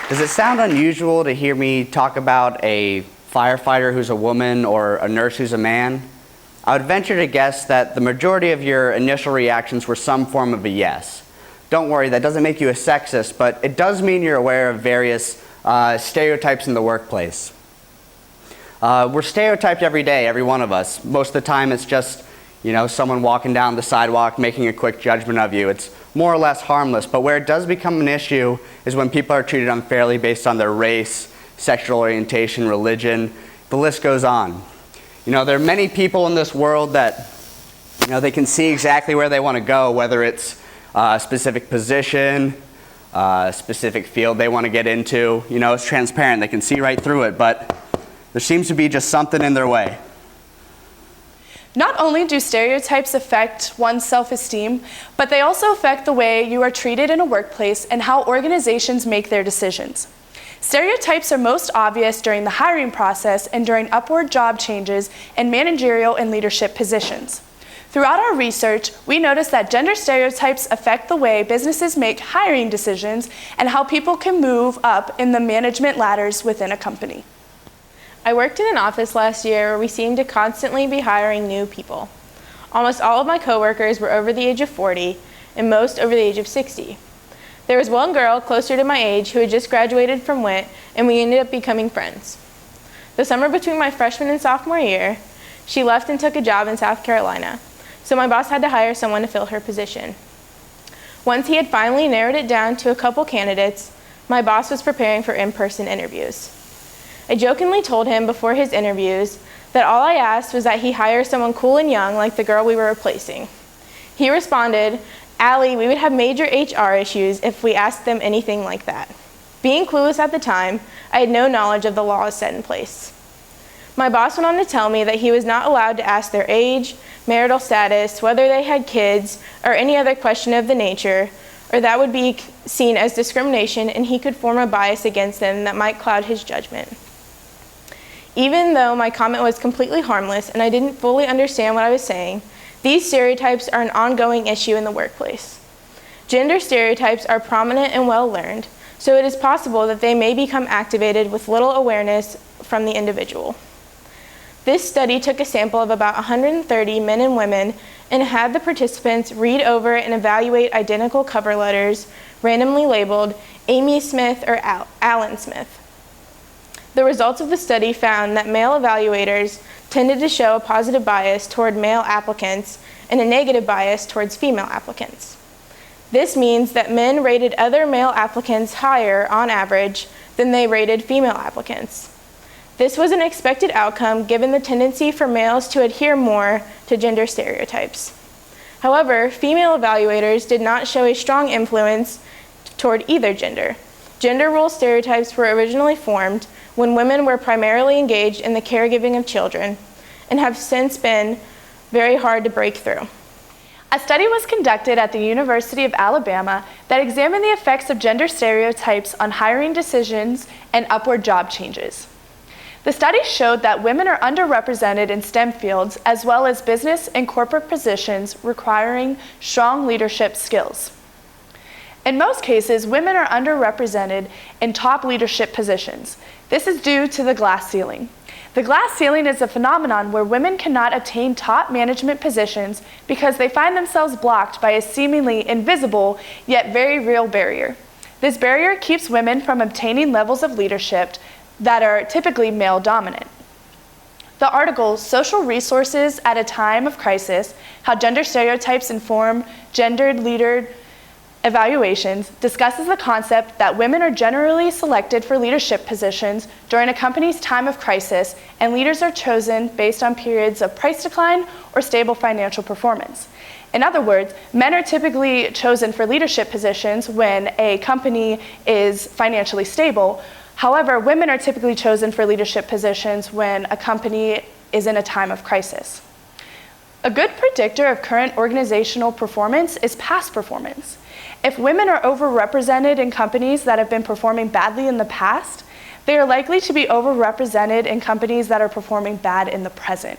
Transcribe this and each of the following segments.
Does it sound unusual to hear me talk about a firefighter who's a woman or a nurse who's a man? I would venture to guess that the majority of your initial reactions were some form of a yes. Don't worry, that doesn't make you a sexist, but it does mean you're aware of various stereotypes in the workplace. We're stereotyped every day, every one of us. Most of the time it's just, someone walking down the sidewalk making a quick judgment of you. It's more or less harmless, but where it does become an issue is when people are treated unfairly based on their race, sexual orientation, religion. The list goes on. There are many people in this world that, they can see exactly where they want to go, whether it's a specific position, a specific field they want to get into. It's transparent. They can see right through it, but there seems to be just something in their way. Not only do stereotypes affect one's self-esteem, but they also affect the way you are treated in a workplace and how organizations make their decisions. Stereotypes are most obvious during the hiring process and during upward job changes in managerial and leadership positions. Throughout our research, we noticed that gender stereotypes affect the way businesses make hiring decisions and how people can move up in the management ladders within a company. I worked in an office last year where we seemed to constantly be hiring new people. Almost all of my coworkers were over the age of 40 and most over the age of 60. There was one girl closer to my age who had just graduated from WITTed, and we ended up becoming friends. The summer between my freshman and sophomore year, she left and took a job in South Carolina, so my boss had to hire someone to fill her position. Once he had finally narrowed it down to a couple candidates, my boss was preparing for in-person interviews. I jokingly told him before his interviews that all I asked was that he hire someone cool and young like the girl we were replacing. He responded, "Allie, we would have major HR issues if we asked them anything like that." Being clueless at the time, I had no knowledge of the laws set in place. My boss went on to tell me that he was not allowed to ask their age, marital status, whether they had kids, or any other question of the nature, or that would be seen as discrimination and he could form a bias against them that might cloud his judgment. Even though my comment was completely harmless and I didn't fully understand what I was saying, these stereotypes are an ongoing issue in the workplace. Gender stereotypes are prominent and well learned, so it is possible that they may become activated with little awareness from the individual. This study took a sample of about 130 men and women and had the participants read over and evaluate identical cover letters randomly labeled Amy Smith or Alan Smith. The results of the study found that male evaluators tended to show a positive bias toward male applicants and a negative bias towards female applicants. This means that men rated other male applicants higher on average than they rated female applicants. This was an expected outcome given the tendency for males to adhere more to gender stereotypes. However, female evaluators did not show a strong influence toward either gender. Gender role stereotypes were originally formed when women were primarily engaged in the caregiving of children and have since been very hard to break through. A study was conducted at the University of Alabama that examined the effects of gender stereotypes on hiring decisions and upward job changes. The study showed that women are underrepresented in STEM fields as well as business and corporate positions requiring strong leadership skills. In most cases, women are underrepresented in top leadership positions. This is due to the glass ceiling. The glass ceiling is a phenomenon where women cannot obtain top management positions because they find themselves blocked by a seemingly invisible yet very real barrier. This barrier keeps women from obtaining levels of leadership that are typically male dominant. The article, Social Resources at a Time of Crisis, How Gender Stereotypes Inform Gendered Leader Evaluations, discusses the concept that women are generally selected for leadership positions during a company's time of crisis, and leaders are chosen based on periods of price decline or stable financial performance. In other words, men are typically chosen for leadership positions when a company is financially stable. However, women are typically chosen for leadership positions when a company is in a time of crisis. A good predictor of current organizational performance is past performance. If women are overrepresented in companies that have been performing badly in the past, they are likely to be overrepresented in companies that are performing bad in the present.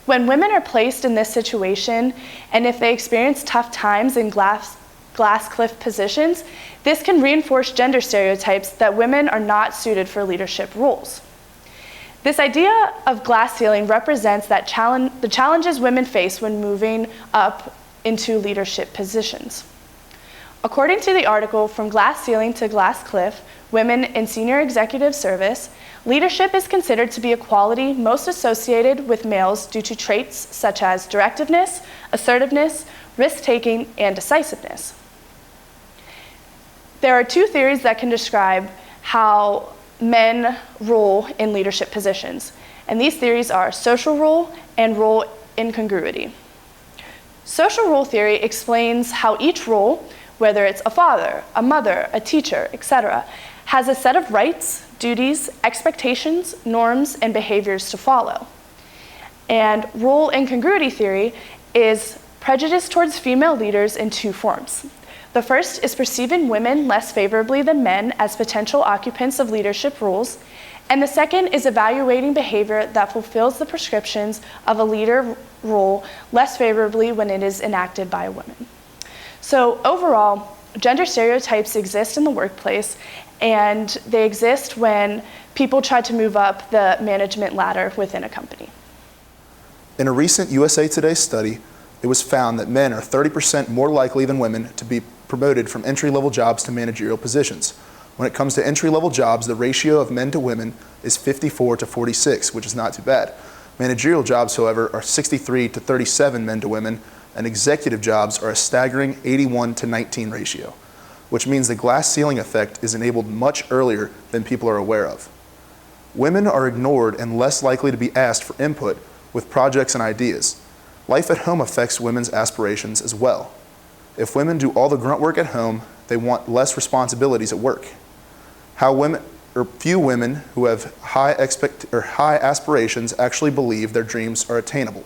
When women are placed in this situation, and if they experience tough times and glass glass cliff positions, this can reinforce gender stereotypes that women are not suited for leadership roles. This idea of glass ceiling represents the challenges women face when moving up into leadership positions. According to the article, From Glass Ceiling to Glass Cliff, Women in Senior Executive Service, leadership is considered to be a quality most associated with males due to traits such as directiveness, assertiveness, risk-taking, and decisiveness. There are two theories that can describe how men rule in leadership positions, and these theories are social role and role incongruity. Social role theory explains how each role, whether it's a father, a mother, a teacher, etc., has a set of rights, duties, expectations, norms, and behaviors to follow. And role incongruity theory is prejudice towards female leaders in two forms. The first is perceiving women less favorably than men as potential occupants of leadership roles, and the second is evaluating behavior that fulfills the prescriptions of a leader role less favorably when it is enacted by women. So overall, gender stereotypes exist in the workplace, and they exist when people try to move up the management ladder within a company. In a recent USA Today study, it was found that men are 30% more likely than women to be promoted from entry-level jobs to managerial positions. When it comes to entry-level jobs, the ratio of men to women is 54 to 46, which is not too bad. Managerial jobs, however, are 63 to 37 men to women, and executive jobs are a staggering 81 to 19 ratio, which means the glass ceiling effect is enabled much earlier than people are aware of. Women are ignored and less likely to be asked for input with projects and ideas. Life at home affects women's aspirations as well. If women do all the grunt work at home, they want less responsibilities at work. Few women who have high aspirations actually believe their dreams are attainable.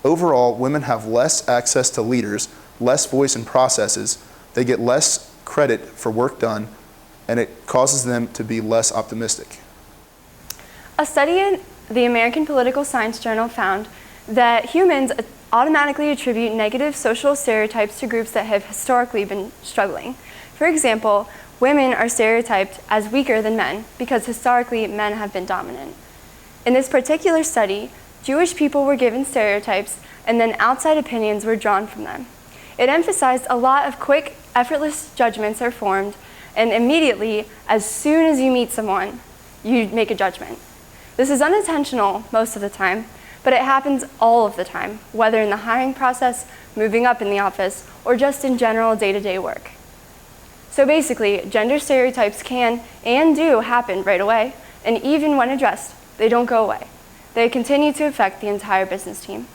Overall, women have less access to leaders, less voice in processes, they get less credit for work done, and it causes them to be less optimistic. A study in the American Political Science Journal found that humans automatically attribute negative social stereotypes to groups that have historically been struggling. For example, women are stereotyped as weaker than men because historically men have been dominant. In this particular study, Jewish people were given stereotypes and then outside opinions were drawn from them. It emphasized a lot of quick, effortless judgments are formed, and immediately, as soon as you meet someone, you make a judgment. This is unintentional most of the time, but it happens all of the time, whether in the hiring process, moving up in the office, or just in general day-to-day work. So basically, gender stereotypes can and do happen right away, and even when addressed, they don't go away. They continue to affect the entire business team.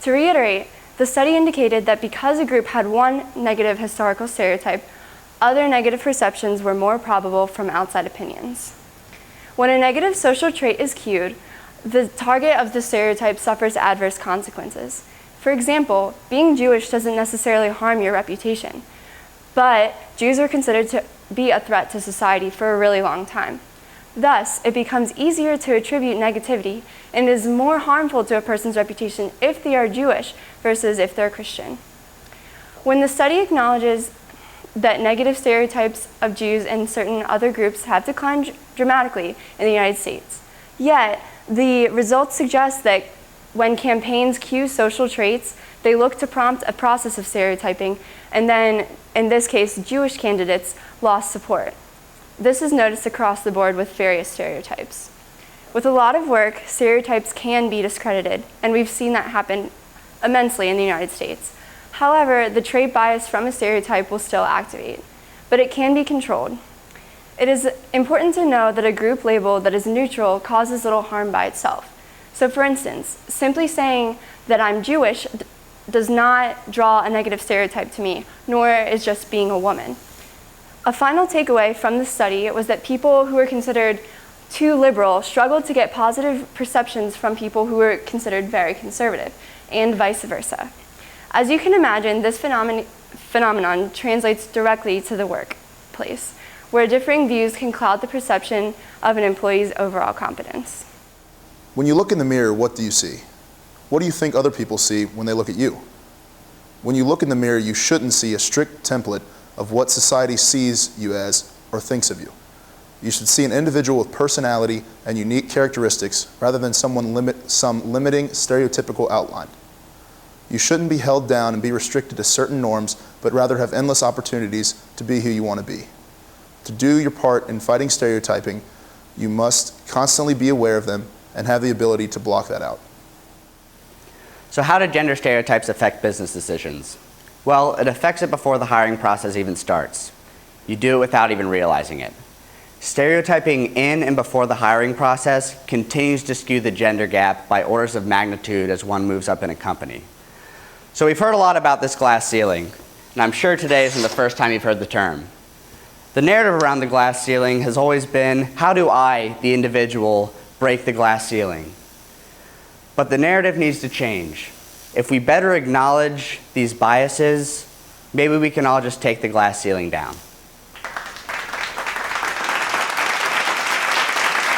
To reiterate, the study indicated that because a group had one negative historical stereotype, other negative perceptions were more probable from outside opinions. When a negative social trait is cued, the target of the stereotype suffers adverse consequences. For example, being Jewish doesn't necessarily harm your reputation, but Jews are considered to be a threat to society for a really long time. Thus, it becomes easier to attribute negativity and is more harmful to a person's reputation if they are Jewish versus if they're Christian. When the study acknowledges that negative stereotypes of Jews and certain other groups have declined dramatically in the United States, yet the results suggest that when campaigns cue social traits, they look to prompt a process of stereotyping, and then, in this case, Jewish candidates lost support. This is noticed across the board with various stereotypes. With a lot of work, stereotypes can be discredited, and we've seen that happen immensely in the United States. However, the trait bias from a stereotype will still activate, but it can be controlled. It is important to know that a group label that is neutral causes little harm by itself. So for instance, simply saying that I'm Jewish does not draw a negative stereotype to me, nor is just being a woman. A final takeaway from the study was that people who were considered too liberal struggled to get positive perceptions from people who were considered very conservative, and vice versa. As you can imagine, this phenomenon translates directly to the workplace, where differing views can cloud the perception of an employee's overall competence. When you look in the mirror, what do you see? What do you think other people see when they look at you? When you look in the mirror, you shouldn't see a strict template of what society sees you as or thinks of you. You should see an individual with personality and unique characteristics rather than some limiting stereotypical outline. You shouldn't be held down and be restricted to certain norms, but rather have endless opportunities to be who you want to be. To do your part in fighting stereotyping, you must constantly be aware of them and have the ability to block that out. So how do gender stereotypes affect business decisions? Well, it affects it before the hiring process even starts. You do it without even realizing it. Stereotyping in and before the hiring process continues to skew the gender gap by orders of magnitude as one moves up in a company. So we've heard a lot about this glass ceiling, and I'm sure today isn't the first time you've heard the term. The narrative around the glass ceiling has always been, how do I, the individual, break the glass ceiling? But the narrative needs to change. If we better acknowledge these biases, maybe we can all just take the glass ceiling down.